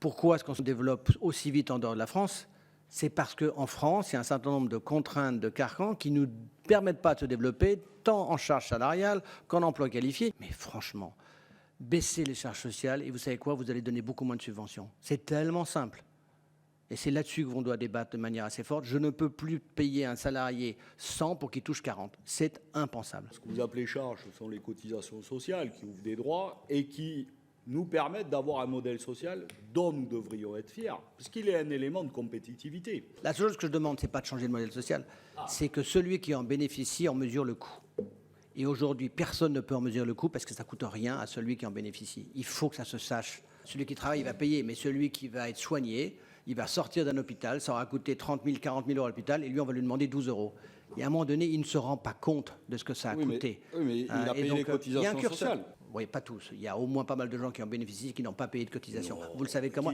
Pourquoi est-ce qu'on se développe aussi vite en dehors de la France? C'est parce qu'en France, il y a un certain nombre de contraintes, de carcans qui ne nous permettent pas de se développer, tant en charge salariale qu'en emploi qualifié. Mais franchement, baissez les charges sociales et vous savez quoi? Vous allez donner beaucoup moins de subventions. C'est tellement simple. Et c'est là-dessus qu'on doit débattre de manière assez forte. Je ne peux plus payer un salarié 100 pour qu'il touche 40. C'est impensable. Ce que vous appelez charges, ce sont les cotisations sociales qui ouvrent des droits et qui nous permettent d'avoir un modèle social dont nous devrions être fiers, puisqu'il est un élément de compétitivité. La seule chose que je demande, ce n'est pas de changer le modèle social, c'est que celui qui en bénéficie en mesure le coût. Et aujourd'hui, personne ne peut en mesurer le coût parce que ça ne coûte rien à celui qui en bénéficie. Il faut que ça se sache. Celui qui travaille, il va payer, mais celui qui va être soigné, il va sortir d'un hôpital, ça aura coûté 30 000, 40 000 euros à l'hôpital, et lui, on va lui demander 12 euros. Et à un moment donné, il ne se rend pas compte de ce que ça a coûté. Mais il a payé les cotisations sociales. Oui, pas tous. Il y a au moins pas mal de gens qui en bénéficient, qui n'ont pas payé de cotisations. Vous le savez comme moi.